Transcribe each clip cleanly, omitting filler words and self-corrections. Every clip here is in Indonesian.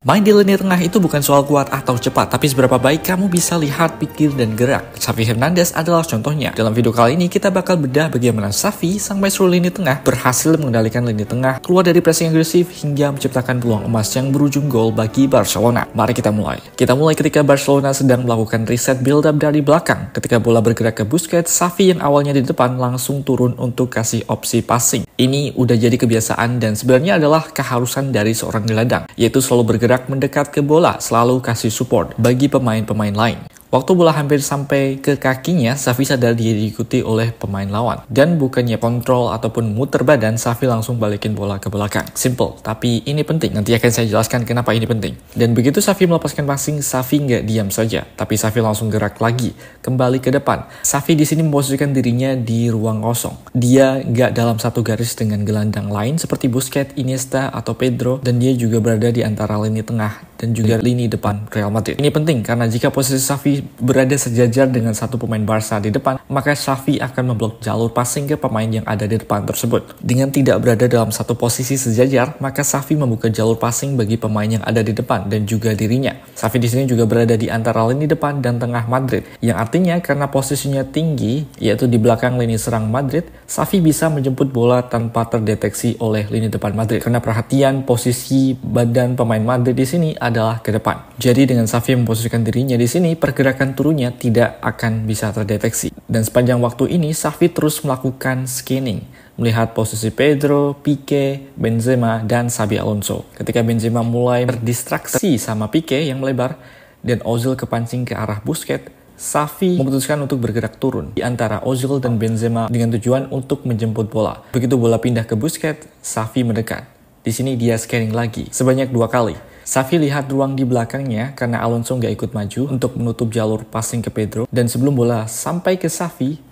Main di lini tengah itu bukan soal kuat atau cepat, tapi seberapa baik kamu bisa lihat, pikir, dan gerak. Xavi Hernandez adalah contohnya. Dalam video kali ini, kita bakal bedah bagaimana Xavi, sang maestro lini tengah, berhasil mengendalikan lini tengah, keluar dari pressing agresif, hingga menciptakan peluang emas yang berujung gol bagi Barcelona. Mari kita mulai. Kita mulai ketika Barcelona sedang melakukan reset build-up dari belakang. Ketika bola bergerak ke Busquets, Xavi yang awalnya di depan langsung turun untuk kasih opsi passing. Ini udah jadi kebiasaan dan sebenarnya adalah keharusan dari seorang gelandang, yaitu selalu bergerak mendekat ke bola, selalu kasih support bagi pemain-pemain lain. Waktu bola hampir sampai ke kakinya, Xavi sadar dia diikuti oleh pemain lawan. Dan bukannya kontrol ataupun muter badan, Xavi langsung balikin bola ke belakang. Simple, tapi ini penting. Nanti akan saya jelaskan kenapa ini penting. Dan begitu Xavi melepaskan passing, Xavi nggak diam saja. Tapi Xavi langsung gerak lagi, kembali ke depan. Xavi di sini memposisikan dirinya di ruang kosong. Dia nggak dalam satu garis dengan gelandang lain seperti Busquets, Iniesta, atau Pedro. Dan dia juga berada di antara lini tengah dan juga lini depan Real Madrid. Ini penting karena jika posisi Xavi berada sejajar dengan satu pemain Barca di depan, maka Xavi akan memblok jalur passing ke pemain yang ada di depan tersebut. Dengan tidak berada dalam satu posisi sejajar, maka Xavi membuka jalur passing bagi pemain yang ada di depan dan juga dirinya. Xavi di sini juga berada di antara lini depan dan tengah Madrid, yang artinya karena posisinya tinggi, yaitu di belakang lini serang Madrid, Xavi bisa menjemput bola tanpa terdeteksi oleh lini depan Madrid. Karena perhatian posisi badan pemain Madrid di sini adalah ke depan. Jadi dengan Xavi memposisikan dirinya di sini, pergerakan turunnya tidak akan bisa terdeteksi. Dan sepanjang waktu ini, Xavi terus melakukan scanning, melihat posisi Pedro, Pique, Benzema, dan Xabi Alonso. Ketika Benzema mulai terdistraksi sama Pique yang melebar, dan Ozil kepancing ke arah Busquets, Xavi memutuskan untuk bergerak turun di antara Ozil dan Benzema dengan tujuan untuk menjemput bola. Begitu bola pindah ke Busquets, Xavi mendekat. Di sini dia scanning lagi, sebanyak 2 kali. Xavi lihat ruang di belakangnya karena Alonso nggak ikut maju untuk menutup jalur passing ke Pedro. Dan sebelum bola sampai ke Xavi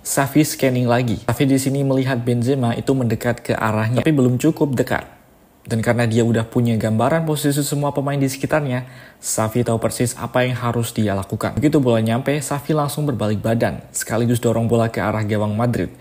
scanning lagi. Xavi di sini melihat Benzema itu mendekat ke arahnya, tapi belum cukup dekat. Dan karena dia udah punya gambaran posisi semua pemain di sekitarnya, Xavi tahu persis apa yang harus dia lakukan. Begitu bola nyampe, Xavi langsung berbalik badan, sekaligus dorong bola ke arah gawang Madrid.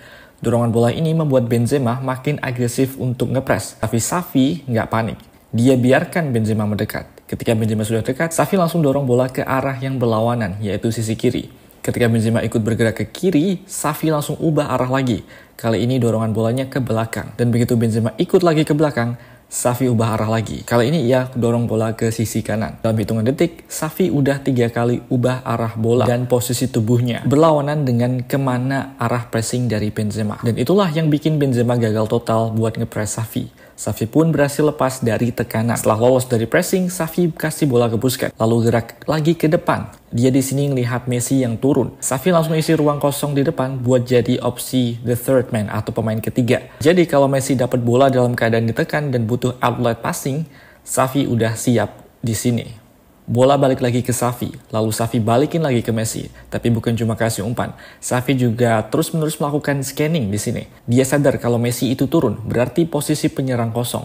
Dorongan bola ini membuat Benzema makin agresif untuk ngepres. Tapi Xavi nggak panik. Dia biarkan Benzema mendekat. Ketika Benzema sudah dekat, Xavi langsung dorong bola ke arah yang berlawanan, yaitu sisi kiri. Ketika Benzema ikut bergerak ke kiri, Xavi langsung ubah arah lagi. Kali ini dorongan bolanya ke belakang. Dan begitu Benzema ikut lagi ke belakang, Xavi ubah arah lagi. Kali ini ia dorong bola ke sisi kanan. Dalam hitungan detik, Xavi udah 3 kali ubah arah bola dan posisi tubuhnya berlawanan dengan kemana arah pressing dari Benzema. Dan itulah yang bikin Benzema gagal total buat ngepres Xavi. Xavi pun berhasil lepas dari tekanan. Setelah lolos dari pressing, Xavi kasih bola ke Busquets, lalu gerak lagi ke depan. Dia di sini melihat Messi yang turun. Xavi langsung isi ruang kosong di depan buat jadi opsi the third man atau pemain ketiga. Jadi kalau Messi dapat bola dalam keadaan ditekan dan butuh outlet passing, Xavi udah siap di sini. Bola balik lagi ke Xavi, lalu Xavi balikin lagi ke Messi. Tapi bukan cuma kasih umpan, Xavi juga terus-menerus melakukan scanning di sini. Dia sadar kalau Messi itu turun, berarti posisi penyerang kosong.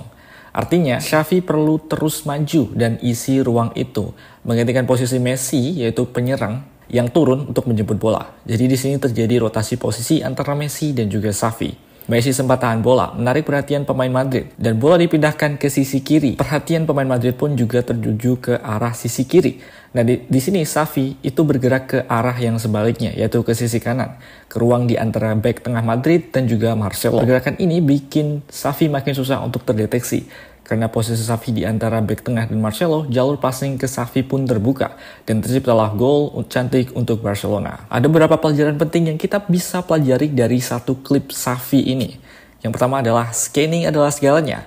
Artinya, Xavi perlu terus maju dan isi ruang itu, menggantikan posisi Messi, yaitu penyerang, yang turun untuk menjemput bola. Jadi di sini terjadi rotasi posisi antara Messi dan juga Xavi. Messi sempat tahan bola, menarik perhatian pemain Madrid, dan bola dipindahkan ke sisi kiri. Perhatian pemain Madrid pun juga tertuju ke arah sisi kiri. Nah di sini Xavi itu bergerak ke arah yang sebaliknya, yaitu ke sisi kanan, ke ruang di antara bek tengah Madrid dan juga Marcelo. Pergerakan ini bikin Xavi makin susah untuk terdeteksi. Karena posisi Xavi di antara bek tengah dan Marcelo, jalur passing ke Xavi pun terbuka. Dan terciptalah gol cantik untuk Barcelona. Ada beberapa pelajaran penting yang kita bisa pelajari dari satu klip Xavi ini. Yang pertama adalah scanning adalah segalanya.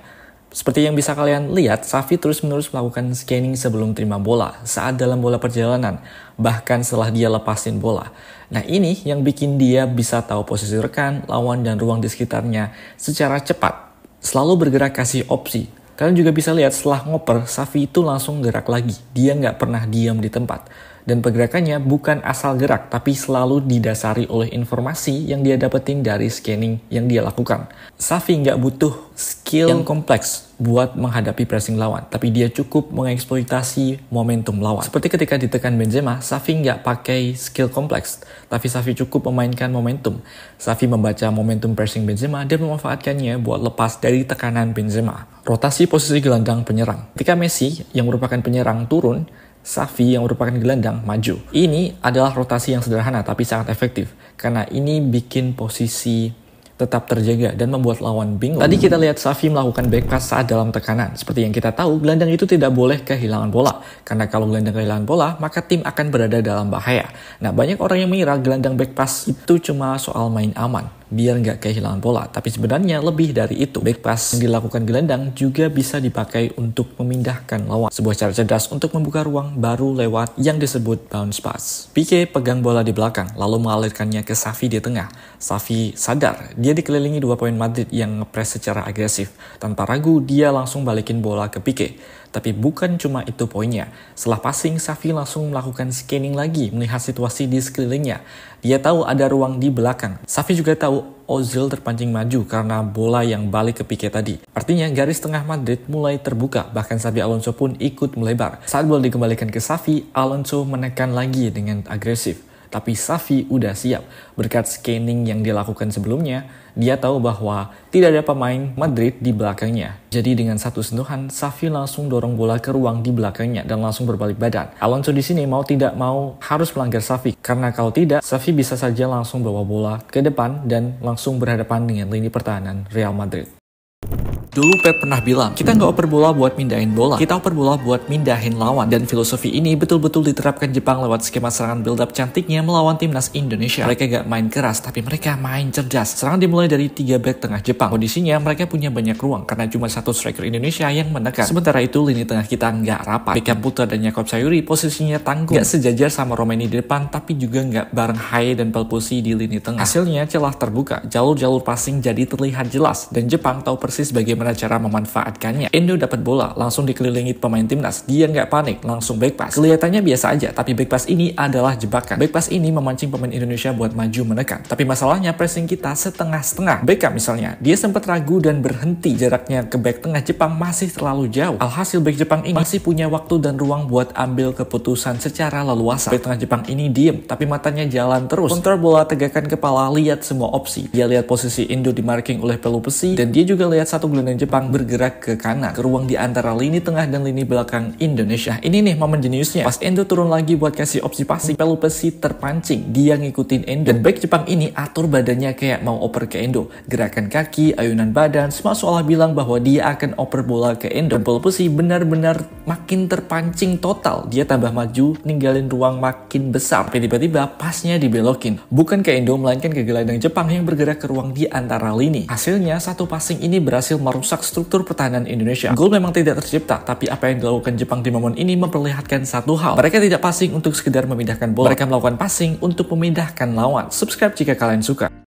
Seperti yang bisa kalian lihat, Xavi terus-menerus melakukan scanning sebelum terima bola, saat dalam bola perjalanan, bahkan setelah dia lepasin bola. Nah ini yang bikin dia bisa tahu posisi rekan, lawan, dan ruang di sekitarnya secara cepat. Selalu bergerak kasih opsi. Kalian juga bisa lihat setelah ngoper, Xavi itu langsung gerak lagi. Dia nggak pernah diam di tempat. Dan pergerakannya bukan asal gerak, tapi selalu didasari oleh informasi yang dia dapetin dari scanning yang dia lakukan. Xavi nggak butuh skill yang kompleks buat menghadapi pressing lawan, tapi dia cukup mengeksploitasi momentum lawan. Seperti ketika ditekan Benzema, Xavi nggak pakai skill kompleks, tapi Xavi cukup memainkan momentum. Xavi membaca momentum pressing Benzema dan memanfaatkannya buat lepas dari tekanan Benzema. Rotasi posisi gelandang penyerang. Ketika Messi yang merupakan penyerang turun, Xavi yang merupakan gelandang maju. Ini adalah rotasi yang sederhana tapi sangat efektif, karena ini bikin posisi tetap terjaga dan membuat lawan bingung. Tadi kita lihat Xavi melakukan back pass saat dalam tekanan. Seperti yang kita tahu, gelandang itu tidak boleh kehilangan bola. Karena kalau gelandang kehilangan bola, maka tim akan berada dalam bahaya. Nah, banyak orang yang mengira gelandang back pass itu cuma soal main aman, biar nggak kehilangan bola. Tapi sebenarnya lebih dari itu. Back pass yang dilakukan gelandang juga bisa dipakai untuk memindahkan lawan. Sebuah cara cerdas untuk membuka ruang baru lewat yang disebut bounce pass. Pique pegang bola di belakang, lalu mengalirkannya ke Xavi di tengah. Xavi sadar, dia dikelilingi 2 pemain Madrid yang ngepres secara agresif. Tanpa ragu, dia langsung balikin bola ke Pique. Tapi bukan cuma itu poinnya. Setelah passing, Xavi langsung melakukan scanning lagi, melihat situasi di sekelilingnya. Dia tahu ada ruang di belakang. Xavi juga tahu Ozil terpancing maju karena bola yang balik ke Pique tadi. Artinya garis tengah Madrid mulai terbuka, bahkan Xabi Alonso pun ikut melebar. Saat bola dikembalikan ke Xavi, Alonso menekan lagi dengan agresif. Tapi Xavi udah siap. Berkat scanning yang dilakukan sebelumnya, dia tahu bahwa tidak ada pemain Madrid di belakangnya. Jadi dengan satu sentuhan, Xavi langsung dorong bola ke ruang di belakangnya dan langsung berbalik badan. Alonso di sini mau tidak mau harus melanggar Xavi, karena kalau tidak, Xavi bisa saja langsung bawa bola ke depan dan langsung berhadapan dengan lini pertahanan Real Madrid. Dulu Pep pernah bilang, kita nggak oper bola buat mindahin bola, kita oper bola buat mindahin lawan. Dan filosofi ini betul-betul diterapkan Jepang lewat skema serangan build-up cantiknya melawan timnas Indonesia. Mereka gak main keras, tapi mereka main cerdas. Serangan dimulai dari 3 back tengah Jepang. Kondisinya mereka punya banyak ruang, karena cuma satu striker Indonesia yang menekan. Sementara itu lini tengah kita nggak rapat. Beckham Putra dan Yakob Sayuri posisinya tanggung. Nggak sejajar sama Romeni di depan, tapi juga nggak bareng Haye dan Pelpusi di lini tengah. Hasilnya celah terbuka, jalur-jalur passing jadi terlihat jelas, dan Jepang tahu persis bagaimana cara memanfaatkannya. Endo dapat bola, langsung dikelilingi pemain timnas. Dia nggak panik, langsung back pass. Kelihatannya biasa aja, tapi back pass ini adalah jebakan. Back pass ini memancing pemain Indonesia buat maju menekan. Tapi masalahnya pressing kita setengah-setengah. Beckham misalnya, dia sempat ragu dan berhenti. Jaraknya ke back tengah Jepang masih terlalu jauh. Alhasil back Jepang ini masih punya waktu dan ruang buat ambil keputusan secara leluasa. Back tengah Jepang ini diem, tapi matanya jalan terus. Kontrol bola, tegakkan kepala, lihat semua opsi. Dia lihat posisi Endo di marking oleh Pelupesi, dan dia juga lihat satu gelandang Jepang bergerak ke kanan, ke ruang di antara lini tengah dan lini belakang Indonesia. Ini nih momen jeniusnya. Pas Endo turun lagi buat kasih opsi passing, Pelupesi terpancing. Dia ngikutin Endo. Dan back Jepang ini atur badannya kayak mau oper ke Endo. Gerakan kaki, ayunan badan, semua seolah bilang bahwa dia akan oper bola ke Endo. Dan Pelupesi benar-benar makin terpancing total. Dia tambah maju, ninggalin ruang makin besar. Tapi tiba-tiba pasnya dibelokin. Bukan ke Endo, melainkan ke gelandang Jepang yang bergerak ke ruang di antara lini. Hasilnya, satu passing ini berhasil merusak struktur pertahanan Indonesia. Gol memang tidak tercipta, tapi apa yang dilakukan Jepang di momen ini memperlihatkan satu hal. Mereka tidak passing untuk sekedar memindahkan bola. Mereka melakukan passing untuk memindahkan lawan. Subscribe jika kalian suka.